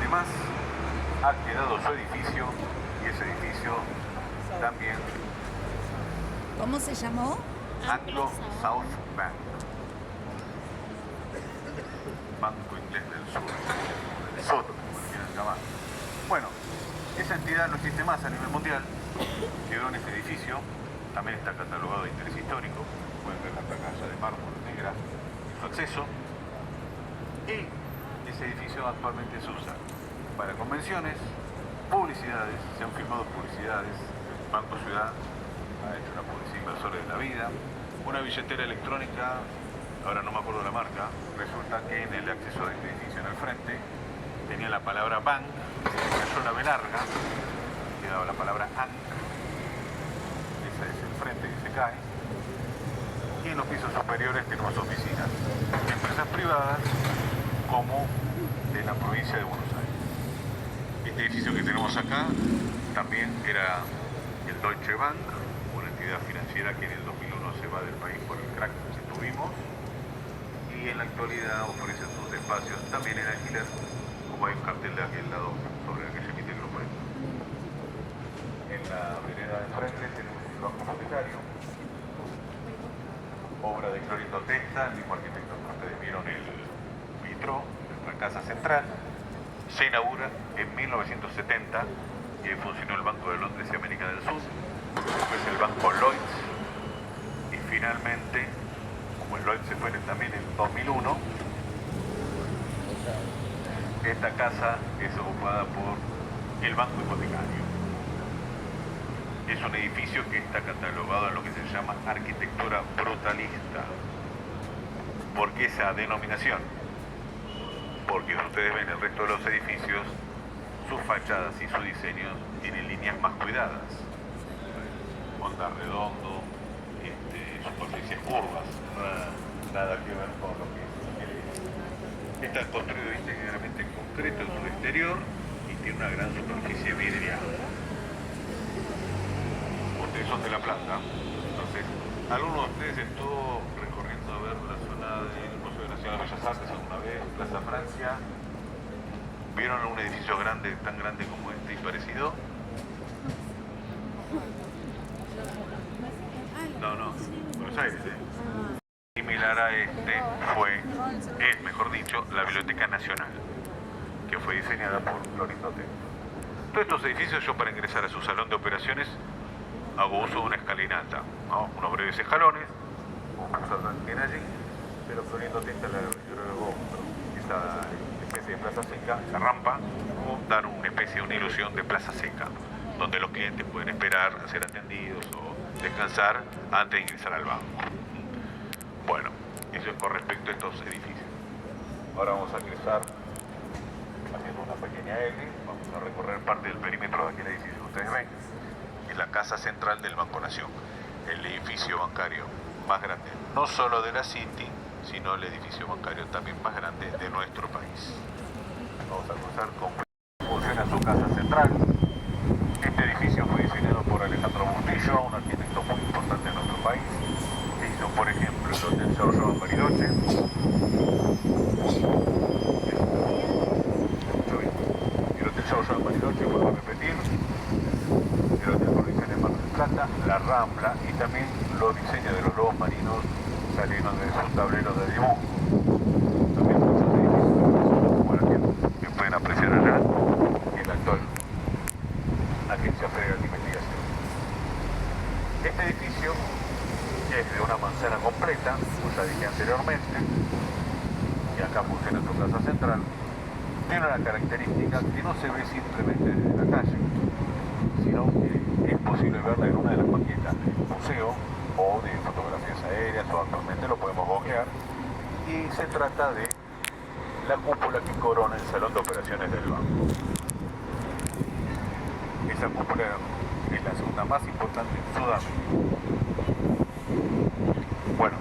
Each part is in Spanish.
más ha quedado su edificio y ese edificio también. ¿Cómo se llamó? Anglo South Bank, Banco Inglés del Sur, el Soto, como lo quieran llamar. Bueno, esa entidad no existe más a nivel mundial, quedó en ese edificio, también está catalogado de interés histórico, pueden ver la placa de mármol negra en su acceso, y ese edificio actualmente se usa para convenciones, publicidades, se han firmado publicidades, el Banco Ciudad ha hecho una publicidad inversora de la vida, una billetera electrónica, ahora no me acuerdo la marca, resulta que en el acceso de este edificio en el frente tenía la palabra bank, se cayó la B larga, quedaba la palabra ANC, ese es el frente que se cae, y en los pisos superiores tenemos oficinas, empresas privadas como de la provincia de Buenos Aires. Este edificio que tenemos acá también era el Deutsche Bank, una entidad financiera que en el 2001 se va del país por el crack que tuvimos, y en la actualidad ofrece sus espacios también en alquiler, como hay un cartel de aquel lado sobre el que se emite el grupo. En la vereda de frente tenemos el banco hipotecario, obra de Clorito Testa, el mismo arquitecto que ustedes vieron el vitro, la casa central. Se inaugura en 1970 y funcionó el Banco de Londres y América del Sur, después el Banco Lloyds, y finalmente, como el Lloyds se fue también en 2001, esta casa es ocupada por el Banco Hipotecario. Es un edificio que está catalogado en lo que se llama arquitectura brutalista. ¿Por qué esa denominación? Porque ustedes ven el resto de los edificios, sus fachadas y sus diseños tienen líneas más cuidadas. Onda redondo, superficies curvas, nada que ver con lo que está construido íntegramente en concreto en su exterior y tiene una gran superficie vidriada. Ustedes son de La Plata, entonces algunos de ustedes estuvo recorriendo a ver la zona del Museo Nacional de Bellas Artes alguna vez, Plaza Francia. ¿Vieron un edificio grande, tan grande como este y parecido? No, Buenos Aires, Similar a este es, mejor dicho, la Biblioteca Nacional, que fue diseñada por Clorito Testa. Todos estos edificios, yo para ingresar a su salón de operaciones hago uso de una escalinata, ¿no? Unos breves escalones, un curso tiene allí, pero Clorito Testa le agregó esta especie de plaza seca, esa rampa, o dar una especie de una ilusión de plaza seca, donde los clientes pueden esperar a ser atendidos o descansar antes de ingresar al banco. Bueno, eso es con respecto a estos edificios. Ahora vamos a ingresar haciendo una pequeña L, vamos a recorrer parte del perímetro de aquel edificio que ustedes ven. Es la casa central del Banco Nación, el edificio bancario más grande, no solo de la City, sino el edificio bancario también más grande de nuestro país. Vamos a cruzar con funciona su casa central. Este edificio fue diseñado por Alejandro Bustillo, un arquitecto muy importante en nuestro país, que hizo, por ejemplo, el Hotel Giorgio en Bariloche, el Hotel Giorgio en Bariloche, vuelvo a repetir, el Hotel Provincial de Mar del Plata, la Rambla y también los diseños de los lobos marinos salieron de su tablero de dibujo. También muchos edificios, bueno, que pueden apreciar allá, en la actual Agencia Federal de Investigación. Este edificio es de una manzana completa, como ya dije anteriormente, y acá funciona su plaza central. Tiene una característica que no se ve simplemente desde la calle, sino que es posible verla en una de las maquetas del museo o de fotografías aéreas, o actualmente lo podemos googlear, y se trata de la cúpula que corona el salón de operaciones del banco. Esa cúpula es la segunda más importante en Sudamérica. Bueno,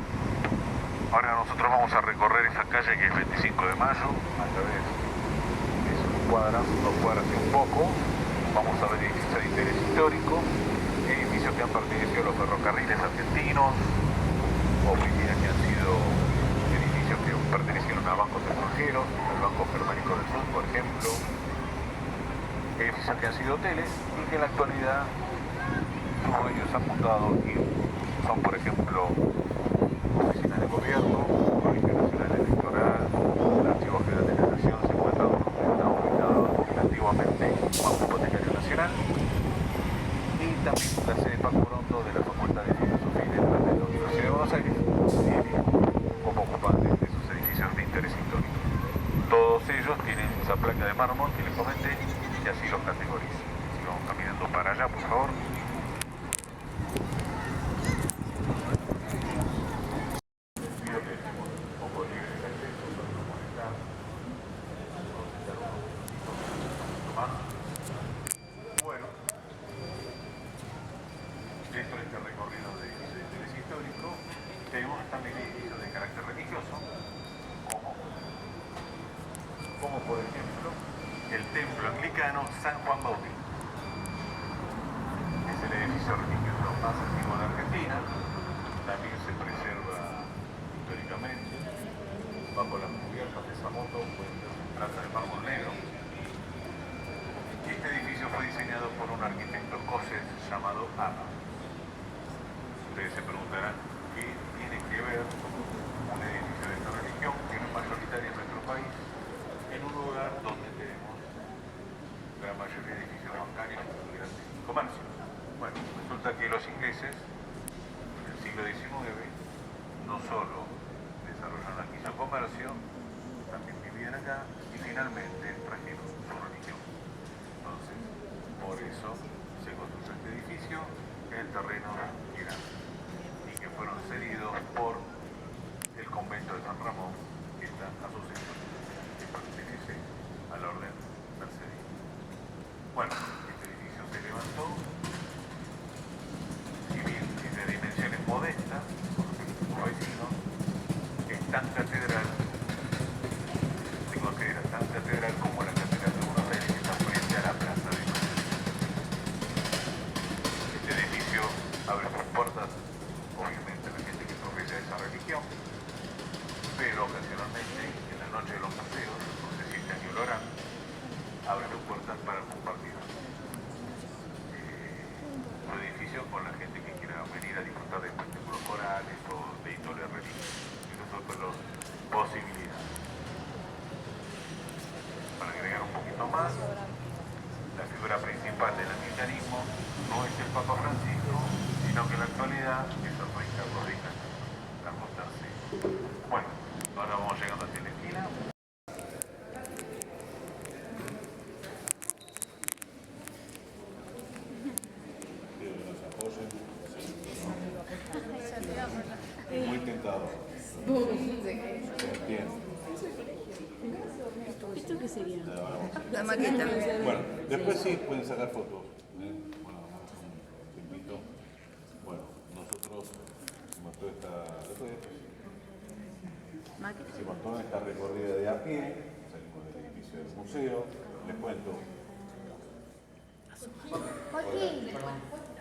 ahora nosotros vamos a recorrer esa calle que es 25 de Mayo, a través de sus cuadras, 2 cuadras y un poco. Vamos a ver edificios de interés histórico, edificios que han pertenecido a los ferrocarriles argentinos, oficinas que han sido edificios que pertenecieron a bancos extranjeros, al Banco Germánico del Sur, por ejemplo, edificios que han sido hoteles y que en la actualidad sus dueños han mutado y son, por ejemplo, oficinas de gobierno, Colegio Nacional Electoral, el Archivo General de la Nación se encuentra ubicado antiguamente Banco Hipotecario Nacional, y también la sede Paco Brondo de la Facultad de Filosofía y Letras de la Universidad de Buenos Aires tiene como ocupantes de esos edificios de interés histórico. Todos ellos tienen esa placa de mármol que les comenté y así los categoriza. Sigamos caminando para allá, por favor. Bueno, dentro de este recorrido de edificios de interés histórico, tenemos también edificios de carácter religioso, como por ejemplo el templo anglicano San Juan Bautista. Es el edificio religioso más antiguo de Argentina, también se preserva históricamente, bajo las cubiertas de Samoto, pues trata de mármol negro. Este edificio fue diseñado por un arquitecto escocés llamado Ama. Ustedes se preguntarán qué tiene que ver un edificio de esta religión, que no es mayoritaria en nuestro país, en un lugar donde tenemos la mayoría de edificios bancarios que tuvieran comercio. Bueno, resulta que los ingleses, en el siglo XIX, no solo desarrollaron aquí su comercio, también vivían acá y finalmente trajeron su religión. Entonces, por eso se construyó este edificio en el terreno irán y que fueron cedidos por el convento de San Ramón, que está a su centro, que pertenece a la orden mercedina. Bueno, este edificio se levantó, si bien es de dimensiones modestas, porque su vecino es tan catedral, se considera tan catedral como la catedral de Buenos Aires, que está frente a la plaza de Mayo. Este edificio abre sus puertas, obviamente, a la gente que profesa esa religión, pero ocasionalmente, en la noche de los museos, no sé si este año lo harán, abre sus puertas para compartir su edificio con la gente que quiera venir a disfrutar de espectáculos corales o de historia religiosa. Esas son las posibilidades. Para agregar un poquito más, la figura principal del anglicanismo no es el Papa Francisco, sino que en la actualidad es el rey Carlos III. Bueno, ahora vamos llegando hacia la esquina. Muy tentador. Bien. ¿Esto qué sería? La maqueta. Bueno, después sí pueden sacar fotos. Bueno, te invito. Bueno, nosotros hicimos toda hicimos toda esta recorrida de a pie, salimos del edificio del museo, les cuento.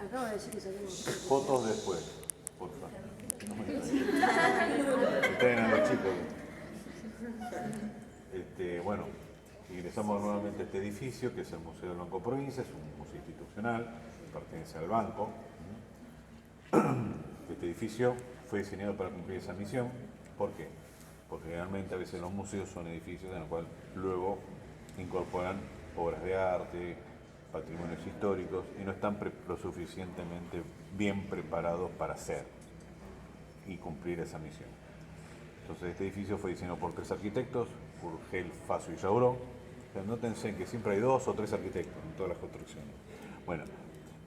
Acabo de decir que salimos. Fotos después, por favor. No me traen a los chicos. Bueno, ingresamos nuevamente a este edificio, que es el Museo del Banco Provincia, es un museo institucional, pertenece al banco. Este edificio fue diseñado para cumplir esa misión. ¿Por qué? Porque realmente a veces los museos son edificios en los cuales luego incorporan obras de arte, patrimonios históricos, y no están lo suficientemente bien preparados para hacer y cumplir esa misión. Entonces este edificio fue diseñado por 3 arquitectos, Urgel, Faso y Jauró. Nótense que siempre hay 2 o 3 arquitectos en todas las construcciones. Bueno,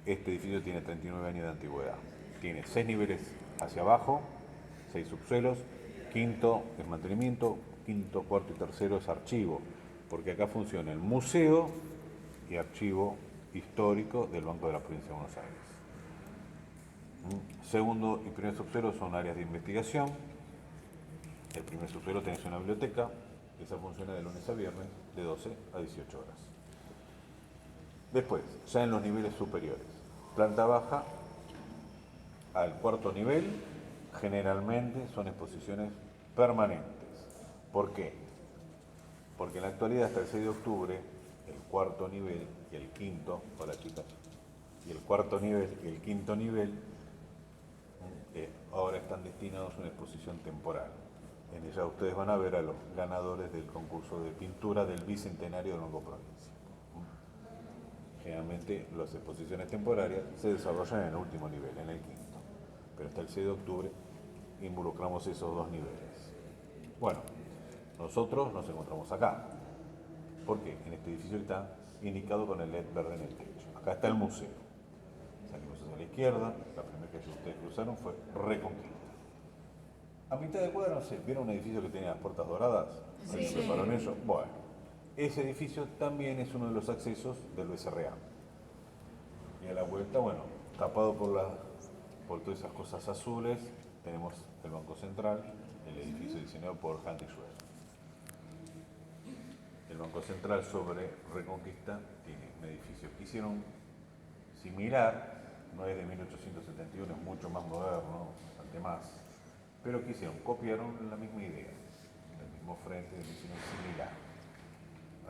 este edificio tiene 39 años de antigüedad. Tiene 6 niveles hacia abajo, 6 subsuelos, quinto es mantenimiento, quinto, cuarto y tercero es archivo, porque acá funciona el museo y archivo histórico del Banco de la Provincia de Buenos Aires. Segundo y primer subsuelo son áreas de investigación. El primer subsuelo tenés una biblioteca, esa funciona de lunes a viernes de 12 a 18 horas. Después, ya en los niveles superiores, planta baja al cuarto nivel, generalmente son exposiciones permanentes. ¿Por qué? Porque en la actualidad, hasta el 6 de octubre, el cuarto nivel y el quinto, para chicas, y el cuarto nivel y el quinto nivel ahora están destinados a una exposición temporal. En ella ustedes van a ver a los ganadores del concurso de pintura del Bicentenario de Longo Provincia. Generalmente las exposiciones temporarias se desarrollan en el último nivel, en el quinto. Pero hasta el 6 de octubre involucramos esos dos niveles. Bueno, nosotros nos encontramos acá. ¿Por qué? En este edificio que está indicado con el LED verde en el techo. Acá está el museo. Salimos hacia la izquierda, la primera calle que ustedes cruzaron fue Reconquista. A mitad de cuadra, no sé, ¿vieron un edificio que tenía las puertas doradas? Sí. ¿Se prepararon ellos? Bueno, ese edificio también es uno de los accesos del BCRA. Y a la vuelta, bueno, tapado por todas esas cosas azules, tenemos el Banco Central, el edificio diseñado por Handy Schwer. El Banco Central sobre Reconquista tiene un edificio que hicieron similar, no es de 1871, es mucho más moderno, bastante más, pero que hicieron, copiaron la misma idea, el mismo frente, lo hicieron similar.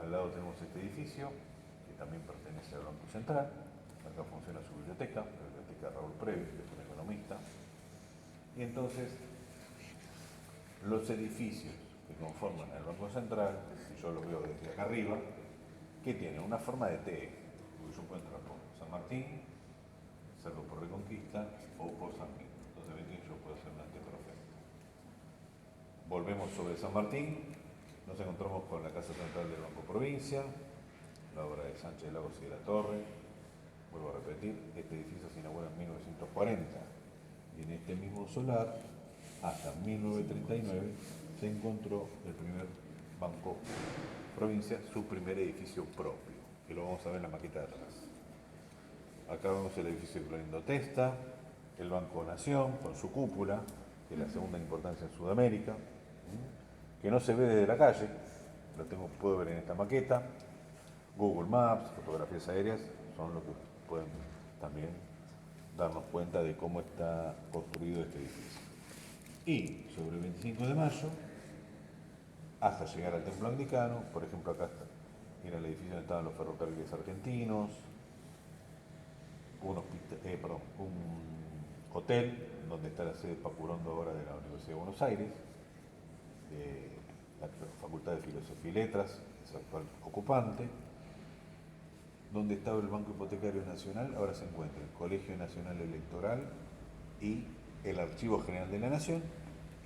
Al lado tenemos este edificio, que también pertenece al Banco Central, acá funciona su biblioteca, la biblioteca Raúl Previ, que es un economista, y entonces los edificios que conforman el Banco Central, si yo lo veo desde acá arriba, que tienen una forma de T, porque yo puedo entrar por San Martín, hacerlo por Reconquista o por San Miguel. Entonces ven que yo puedo hacer un T perfecto. Volvemos sobre San Martín, nos encontramos con la Casa Central del Banco Provincia, la obra de Sánchez Lagos y de la Torre. Vuelvo a repetir, este edificio se inaugura en 1940 y en este mismo solar, hasta 1939, se encontró el primer Banco Provincia, su primer edificio propio, que lo vamos a ver en la maqueta de atrás. Acá vemos el edificio de Clorindo Testa, el Banco Nación con su cúpula, que es la segunda importancia en Sudamérica, que no se ve desde la calle, puedo ver en esta maqueta. Google Maps, fotografías aéreas, son lo que pueden también darnos cuenta de cómo está construido este edificio. Y sobre el 25 de mayo, hasta llegar al Templo Anglicano, por ejemplo acá era el edificio donde estaban los ferrocarriles argentinos, un hotel donde está la sede Pacurondo ahora de la Universidad de Buenos Aires, la Facultad de Filosofía y Letras, es actual ocupante, donde estaba el Banco Hipotecario Nacional, ahora se encuentra el Colegio Nacional Electoral y el Archivo General de la Nación,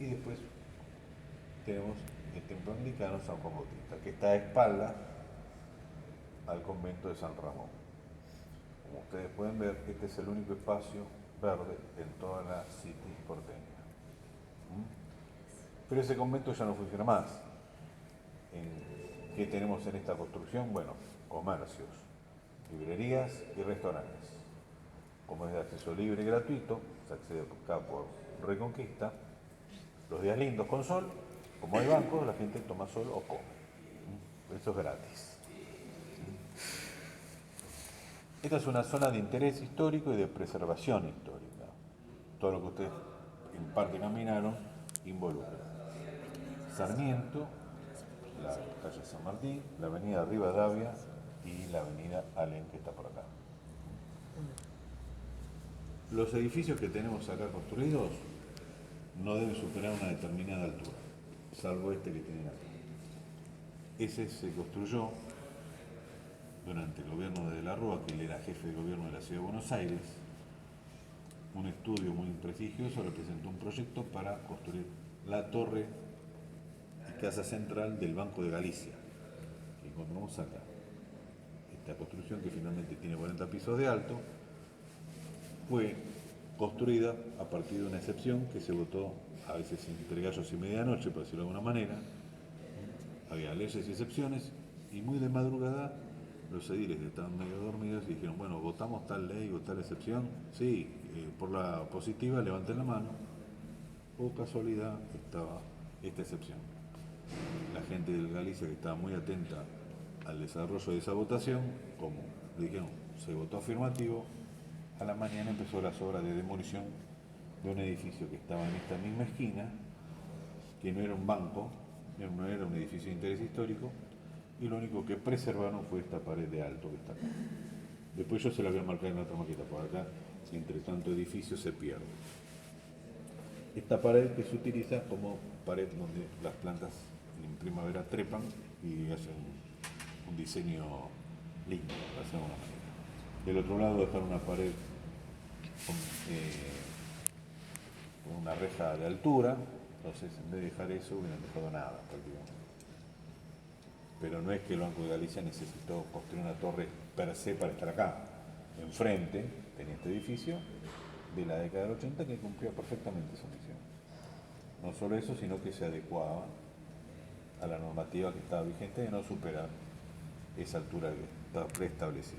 y después tenemos el Templo Anglicano San Juan Bautista, que está a espalda al convento de San Ramón. Como ustedes pueden ver, este es el único espacio verde en toda la City porteña. Pero ese convento ya no funciona más. ¿Qué tenemos en esta construcción? Bueno, comercios, librerías y restaurantes. Como es de acceso libre y gratuito, se accede acá por Reconquista. Los días lindos con sol, como hay bancos, la gente toma sol o come. Eso es gratis. Esta es una zona de interés histórico y de preservación histórica. Todo lo que ustedes en parte caminaron involucra Sarmiento, la calle San Martín, la avenida Rivadavia y la avenida Alem, que está por acá. Los edificios que tenemos acá construidos no deben superar una determinada altura, salvo este que tienen acá. Ese se construyó durante el gobierno de De la Rúa, que él era jefe de gobierno de la Ciudad de Buenos Aires. Un estudio muy prestigioso representó un proyecto para construir la torre y casa central del Banco de Galicia, que encontramos acá. Esta construcción, que finalmente tiene 40 pisos de alto, fue construida a partir de una excepción que se votó a veces entre gallos y medianoche, por decirlo de alguna manera. Había leyes y excepciones, y muy de madrugada los ediles estaban medio dormidos y dijeron, bueno, votamos tal ley o tal excepción, sí, por la positiva levanten la mano. Por casualidad estaba esta excepción. La gente de Galicia, que estaba muy atenta al desarrollo de esa votación, como le dijeron, se votó afirmativo, a la mañana empezó las obras de demolición de un edificio que estaba en esta misma esquina, que no era un banco, no era un edificio de interés histórico, y lo único que preservaron fue esta pared de alto que está acá. Después yo se la voy a marcar en la otra maqueta, por acá, entre tanto edificio se pierde. Esta pared que se utiliza como pared donde las plantas en primavera trepan y hacen un diseño lindo, para hacer una manera. Del otro lado dejar una pared con una reja de altura, entonces en vez de dejar eso hubieran dejado nada prácticamente. Pero no es que el Banco de Galicia necesitó construir una torre per se para estar acá. Enfrente tenía este edificio de la década del 80 que cumplía perfectamente esa misión. No solo eso, sino que se adecuaba a la normativa que estaba vigente de no superar esa altura que estaba preestablecida.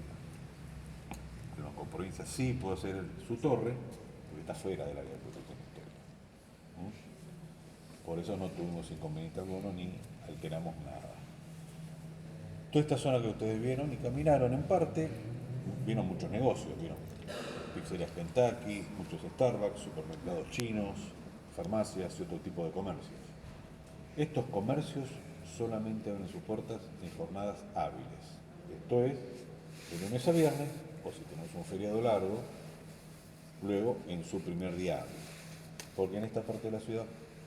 El Banco Provincia sí puede hacer su torre, porque está fuera del área de protección histórica. Por eso no tuvimos inconveniente alguno ni alteramos nada. Toda esta zona que ustedes vieron y caminaron en parte, vieron muchos negocios, vieron pizzerias Kentucky, muchos Starbucks, supermercados chinos, farmacias y otro tipo de comercios. Estos comercios solamente abren sus puertas en jornadas hábiles. Esto es, de lunes a viernes, o si tenemos un feriado largo, luego en su primer día hábil. Porque en esta parte de la ciudad,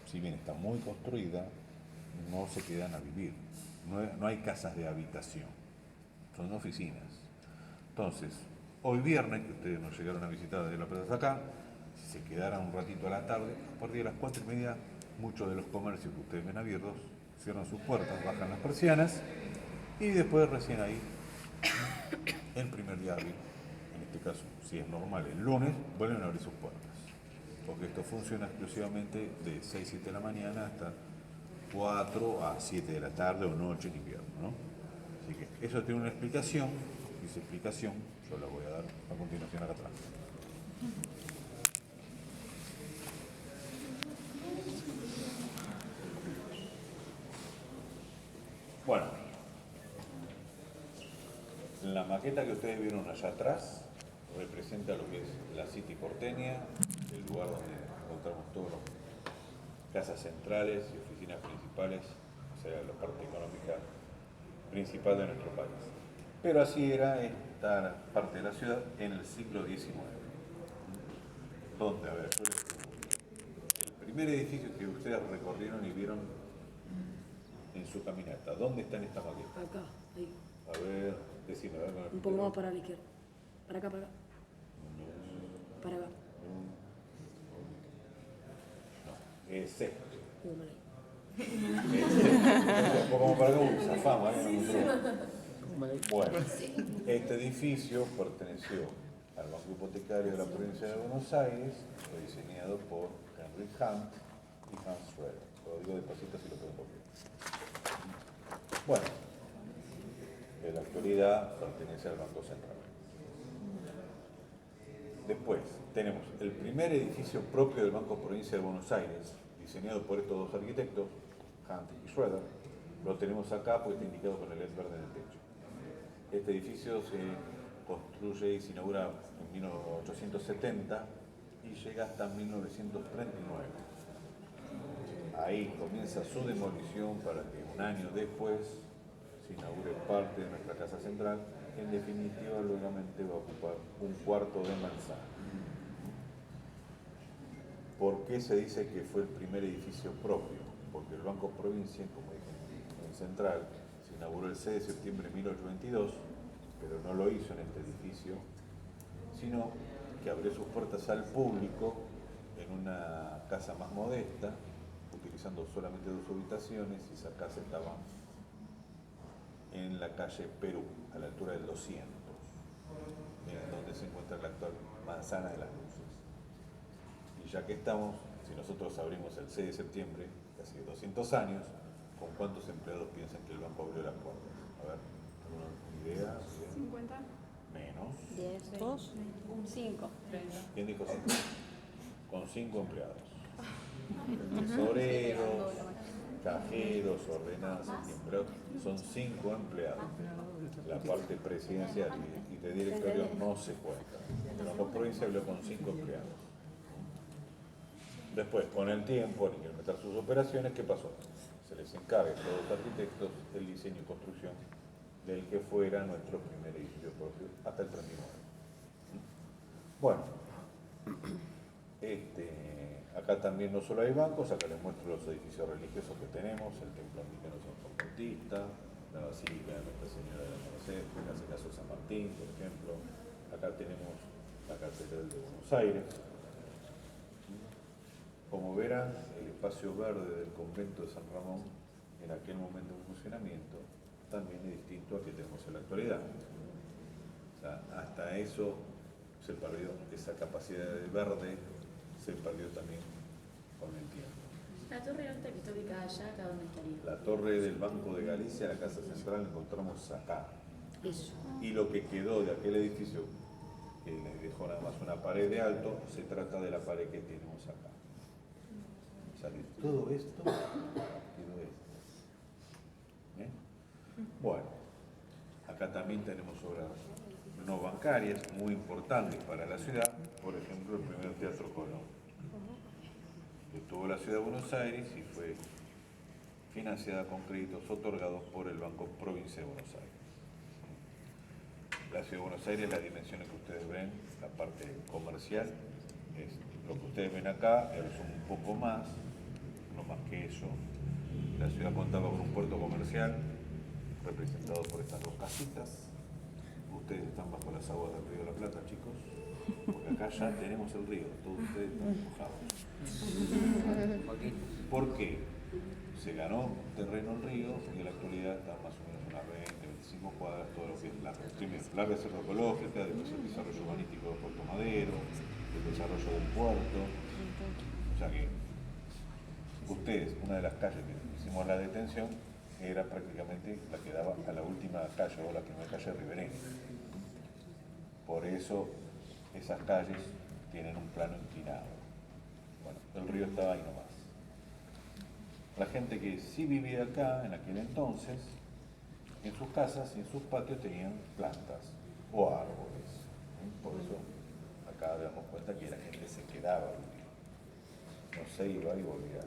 si bien está muy construida, no se quedan a vivir. No hay casas de habitación, son oficinas. Entonces, hoy viernes, que ustedes nos llegaron a visitar desde la plaza acá, si se quedaran un ratito a la tarde, a partir de las 4:30, muchos de los comercios que ustedes ven abiertos cierran sus puertas, bajan las persianas y después recién ahí, el primer día hábil, en este caso, si es normal, el lunes, vuelven a abrir sus puertas. Porque esto funciona exclusivamente de 6, 7 de la mañana hasta 4 a 7 de la tarde o noche en invierno, ¿no? Así que eso tiene una explicación, y esa explicación yo la voy a dar a continuación acá atrás. Bueno, la maqueta que ustedes vieron allá atrás representa lo que es la City porteña, el lugar donde encontramos todas las casas centrales y oficinas principales, o sea, la parte económica principal de nuestro país. Pero así era esta parte de la ciudad en el siglo XIX. Donde, a ver, yo les pregunto, el primer edificio que ustedes recorrieron y vieron en su caminata, ¿dónde está en esta maqueta? Acá, ahí. A ver, decime, a ver. Un poco más para la izquierda. Para acá, para acá. Para acá. C. Mal ahí. Un poco más para acá, zafama, Bueno, este edificio perteneció al Banco Hipotecario de la provincia de Buenos Aires, fue diseñado por Henry Hunt y Hans Schroeder. Lo digo despacito si lo pueden copiar. Bueno, en la actualidad pertenece al Banco Central. Después tenemos el primer edificio propio del Banco Provincia de Buenos Aires, diseñado por estos dos arquitectos, Hunt y Schroeder. Lo tenemos acá porque está indicado con el LED verde en el techo. Este edificio se construye y se inaugura en 1870 y llega hasta 1939. Ahí comienza su demolición para que un año después se inaugure parte de nuestra casa central, que en definitiva luego va a ocupar un cuarto de manzana. ¿Por qué se dice que fue el primer edificio propio? Porque el Banco Provincia, como dije en Central, se inauguró el 6 de septiembre de 1822, pero no lo hizo en este edificio, sino que abrió sus puertas al público en una casa más modesta, utilizando solamente 2 habitaciones, y esa casa estaba en la calle Perú, a la altura del 200, en donde se encuentra la actual Manzana de las Luces. Y ya que estamos, si nosotros abrimos el 6 de septiembre, casi 200 años, ¿con cuántos empleados piensan que el banco abrió las puertas? A ver, ¿alguna idea? 50. Menos. 10, 2, 5. ¿Quién dijo 5? Con 5 empleados. Tesoreros, cajeros, ordenanzas y empleados, son 5 empleados. La parte presidencial y de directorio no se cuenta. Pero la provincia habló con 5 empleados. Después, con el tiempo, al incrementar sus operaciones, ¿qué pasó? Se les les encargue a todos los arquitectos el diseño y construcción del que fuera nuestro primer edificio propio hasta el 39. Bueno, acá también no solo hay bancos, acá les muestro los edificios religiosos que tenemos, el templo anglicano San Juan Bautista, la Basílica de Nuestra Señora de la Merced, en este caso San Martín, por ejemplo. Acá tenemos la Catedral de Buenos Aires. Como verán, el espacio verde del convento de San Ramón, en aquel momento en funcionamiento, también es distinto al que tenemos en la actualidad. O sea, hasta eso se perdió, esa capacidad de verde se perdió también con el tiempo. La torre alta que está ubicada allá, ¿acá dónde estaría? La torre del Banco de Galicia, la casa central, la encontramos acá. Eso. Y lo que quedó de aquel edificio, que le dejó nada más una pared de alto, se trata de la pared que tenemos acá. O sea, de todo esto quedó esto. ¿Eh? Bueno, acá también tenemos obras no bancarias muy importantes para la ciudad, por ejemplo, el primer Teatro Colón, que tuvo la ciudad de Buenos Aires y fue financiada con créditos otorgados por el Banco Provincia de Buenos Aires. La ciudad de Buenos Aires, las dimensiones que ustedes ven, la parte comercial, es lo que ustedes ven acá, es un poco más, no más que eso. La ciudad contaba con un puerto comercial representado por estas dos casitas. Ustedes están bajo las aguas del Río de la Plata, chicos, porque acá ya tenemos el río, todos ustedes están mojados. ¿Por qué? Se ganó terreno el río y en la actualidad está más o menos unas 20, 25 cuadras, todo lo que es la reserva ecológica, después el desarrollo urbanístico de Puerto Madero, el desarrollo del puerto. O sea que ustedes, una de las calles que hicimos la detención, era prácticamente la que daba a la última calle o la primera calle ribereña. Por eso esas calles tienen un plano inclinado. Bueno, el río estaba ahí nomás. La gente que sí vivía acá en aquel entonces, en sus casas y en sus patios tenían plantas o árboles. Por eso acá damos cuenta que la gente se quedaba, no se iba y volvía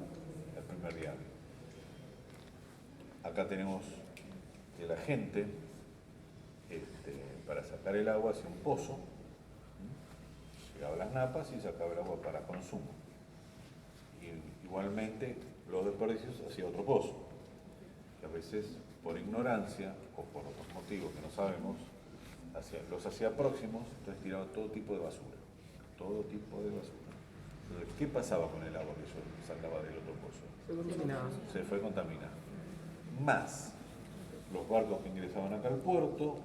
el primer día. Acá tenemos que la gente, para sacar el agua, hacía un pozo, llegaba a las napas y sacaba el agua para consumo. Y igualmente, los desperdicios hacía otro pozo, que a veces por ignorancia o por otros motivos que no sabemos, los hacía próximos, entonces tiraba todo tipo de basura, todo tipo de basura. Entonces, ¿qué pasaba con el agua que yo sacaba del otro pozo? Se fue contaminado. Más los barcos que ingresaban acá al puerto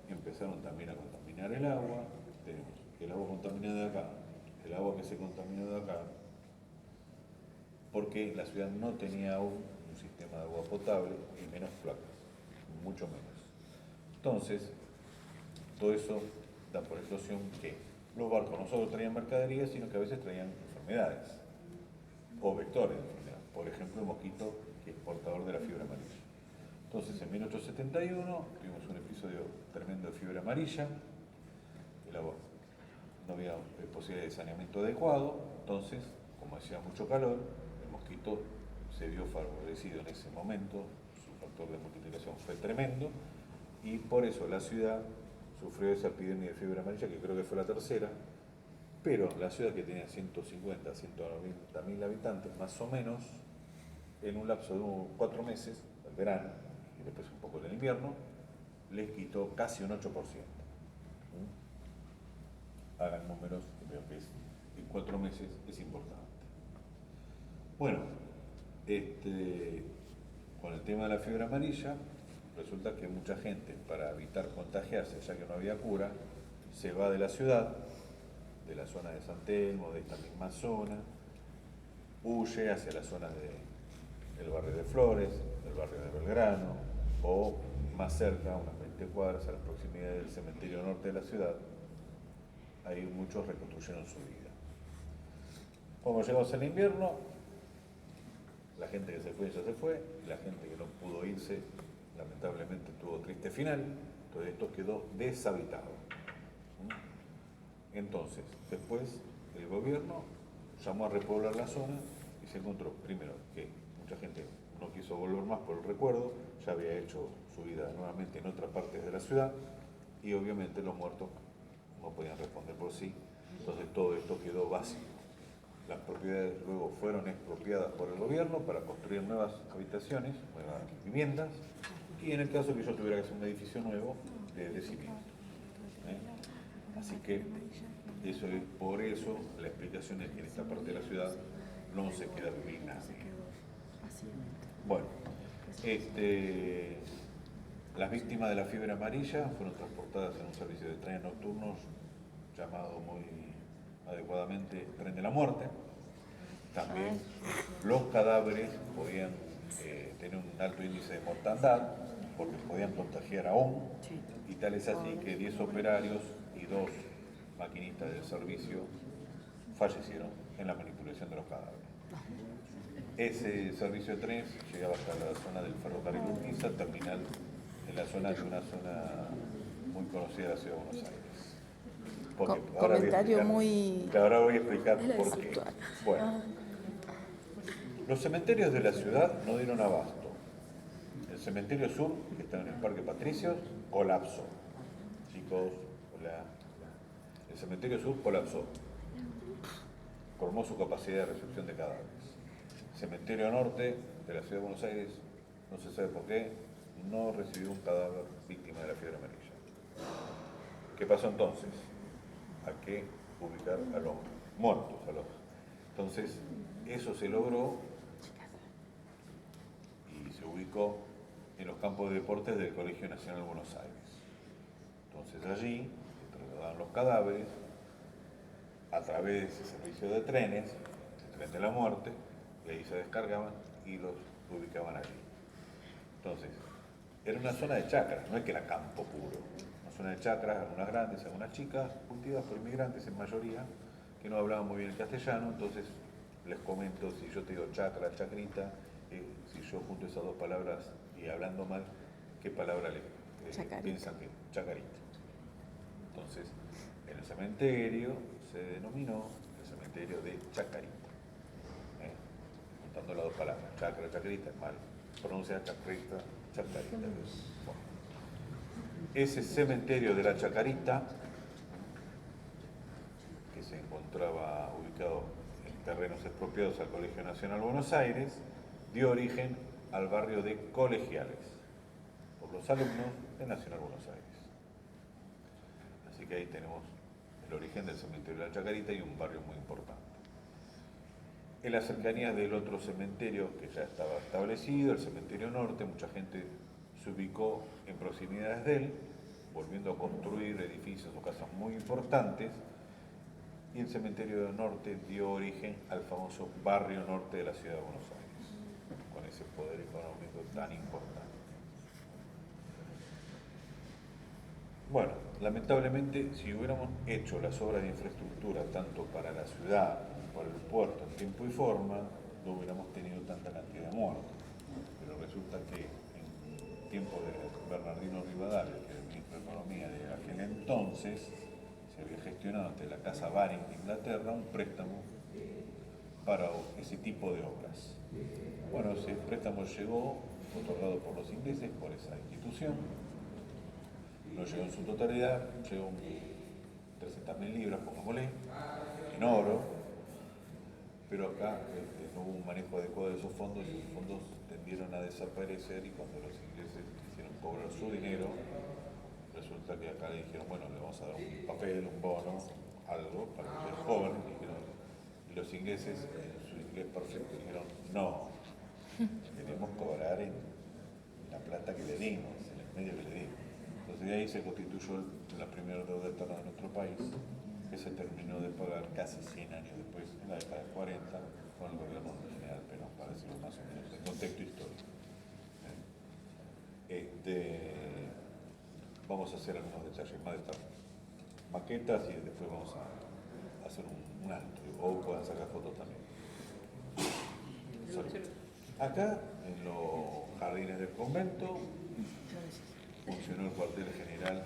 empezaron también a contaminar el agua. Tenemos el agua contaminada de acá, el agua que se contaminó de acá, porque la ciudad no tenía aún un sistema de agua potable y menos placas, mucho menos. Entonces, todo eso da por explosión que los barcos no solo traían mercaderías, sino que a veces traían enfermedades o vectores de enfermedad. Por ejemplo, el mosquito, que es portador de la fiebre amarilla. Entonces, en 1871 tuvimos un episodio tremendo de fiebre amarilla, el agua, no había posibilidad de saneamiento adecuado, entonces, como hacía mucho calor, el mosquito se vio favorecido en ese momento, su factor de multiplicación fue tremendo, y por eso la ciudad sufrió esa epidemia de fiebre amarilla, que creo que fue la tercera, pero la ciudad que tenía 150, 190 mil habitantes, más o menos, en un lapso de 4 meses, el verano, y después un poco del invierno, les quitó casi un 8%. Hagan números, que veo que en 4 meses es importante. Bueno, con el tema de la fiebre amarilla, resulta que mucha gente, para evitar contagiarse, ya que no había cura, se va de la ciudad, de la zona de San Telmo, de esta misma zona, huye hacia las zonas del barrio de Flores, del barrio de Belgrano, o más cerca, unas 20 cuadras, a la proximidad del cementerio norte de la ciudad. Ahí muchos reconstruyeron su vida. Cuando llegamos al invierno, la gente que se fue ya se fue, la gente que no pudo irse, lamentablemente tuvo triste final, entonces esto quedó deshabitado. Entonces, después el gobierno llamó a repoblar la zona y se encontró, primero, que mucha gente no quiso volver más por el recuerdo, ya había hecho su vida nuevamente en otras partes de la ciudad y obviamente los muertos no podían responder por sí, entonces todo esto quedó vacío. Las propiedades luego fueron expropiadas por el gobierno para construir nuevas habitaciones, nuevas viviendas, y en el caso que yo tuviera que hacer un edificio nuevo, de cimiento. Así que eso es por eso la explicación es que en esta parte de la ciudad no se queda vivir nadie. Bueno, las víctimas de la fiebre amarilla fueron transportadas en un servicio de trenes nocturnos llamado muy adecuadamente Tren de la Muerte. También los cadáveres podían tener un alto índice de mortandad porque podían contagiar aún, y tal es así que 10 operarios y 2 maquinistas del servicio fallecieron en la manipulación de los cadáveres. Ese servicio de trenes llegaba hasta la zona del ferrocarril Urquiza, terminal en la zona de una zona muy conocida de la ciudad de Buenos Aires. Comentario muy... Ahora voy a explicar por qué. Bueno, los cementerios de la ciudad no dieron abasto. El cementerio sur, que está en el Parque Patricios, colapsó. Chicos, hola. El cementerio sur colapsó. Formó su capacidad de recepción de cadáveres. El cementerio norte de la ciudad de Buenos Aires, no se sabe por qué, no recibió un cadáver víctima de la fiebre amarilla. ¿Qué pasó entonces? Hay que ubicar a los muertos. Entonces, eso se logró y se ubicó en los campos de deportes del Colegio Nacional de Buenos Aires. Entonces allí se trasladaban los cadáveres a través de ese servicio de trenes, el Tren de la Muerte, y ahí se descargaban y los ubicaban allí. Entonces, era una zona de chacras, no es que era campo puro. Una zona de chacras, algunas grandes, algunas chicas, cultivadas por inmigrantes en mayoría, que no hablaban muy bien el castellano. Entonces, les comento, si yo te digo chacra, chacrita, si yo junto esas dos palabras y hablando mal, ¿qué palabra le piensan que? Chacarita. Entonces, en el cementerio se denominó el cementerio de Chacarita. Juntando las dos palabras, chacra, chacarita, es mal pronunciar chacrita, chacarita. Bueno. Ese cementerio de la Chacarita, que se encontraba ubicado en terrenos expropiados al Colegio Nacional Buenos Aires, dio origen al barrio de Colegiales, por los alumnos del Nacional Buenos Aires. Así que ahí tenemos el origen del cementerio de la Chacarita y un barrio muy importante. En las cercanías del otro cementerio que ya estaba establecido, el cementerio norte, mucha gente se ubicó en proximidades de él, volviendo a construir edificios o casas muy importantes, y el cementerio norte dio origen al famoso barrio norte de la ciudad de Buenos Aires, con ese poder económico tan importante. Bueno, lamentablemente, si hubiéramos hecho las obras de infraestructura tanto para la ciudad como para el puerto en tiempo y forma, no hubiéramos tenido tanta cantidad de muertos. Pero resulta que en tiempo de Bernardino Rivadavia, que era el ministro de Economía de aquel entonces, se había gestionado ante la Casa Baring de Inglaterra un préstamo para ese tipo de obras. Bueno, ese préstamo llegó, otorgado por los ingleses, por esa institución. No llegó en su totalidad, llegó 300.000 libras, pongámosle, en oro, pero acá no hubo un manejo adecuado de esos fondos y los fondos tendieron a desaparecer, y cuando los ingleses quisieron cobrar su dinero, resulta que acá le dijeron, bueno, le vamos a dar un papel, un bono, algo para los jóvenes, y los ingleses, en su inglés perfecto, dijeron, no, queremos cobrar en la plata que le dimos, en el medio que le dimos. Entonces de ahí se constituyó la primera deuda externa de nuestro país, que se terminó de pagar casi 100 años después, en la década de 40, con el gobierno del general Perón, para decirlo más o menos, en contexto histórico. Vamos a hacer algunos detalles más de estas maquetas y después vamos a hacer un alto, o pueden sacar fotos también. Acá, en los jardines del convento, funcionó el cuartel general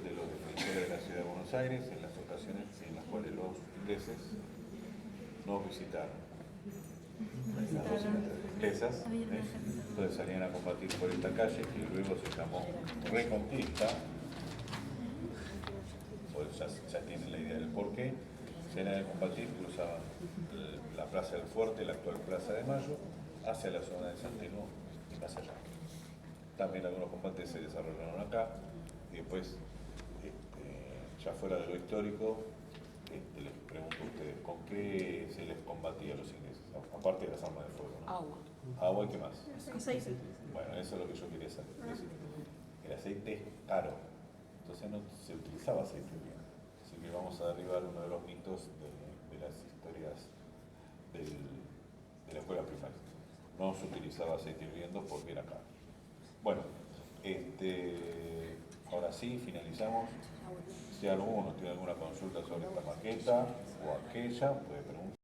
de los defensores de la ciudad de Buenos Aires en las ocasiones en las cuales los ingleses nos visitaron. las dos inglesas, entonces salían a combatir por esta calle que luego se llamó Reconquista, pues ya tienen la idea del porqué. Salían a combatir, cruzaban la Plaza del Fuerte, la actual Plaza de Mayo, hacia la zona de San Telmo y más allá. También algunos combates se desarrollaron acá y después, ya fuera de lo histórico, les pregunto a ustedes, ¿con qué se les combatía a los ingleses? Aparte de las armas de fuego, ¿no? Agua. Agua y qué más. Aceite. Bueno, eso es lo que yo quería saber. Decir, el aceite es caro, entonces no se utilizaba aceite bien. Así que vamos a derribar uno de los mitos de las historias de la escuela primaria. No se utilizaba aceite hirviendo porque era caro. Bueno, ahora sí, finalizamos. Si alguno tiene alguna consulta sobre esta maqueta o aquella, puede preguntar.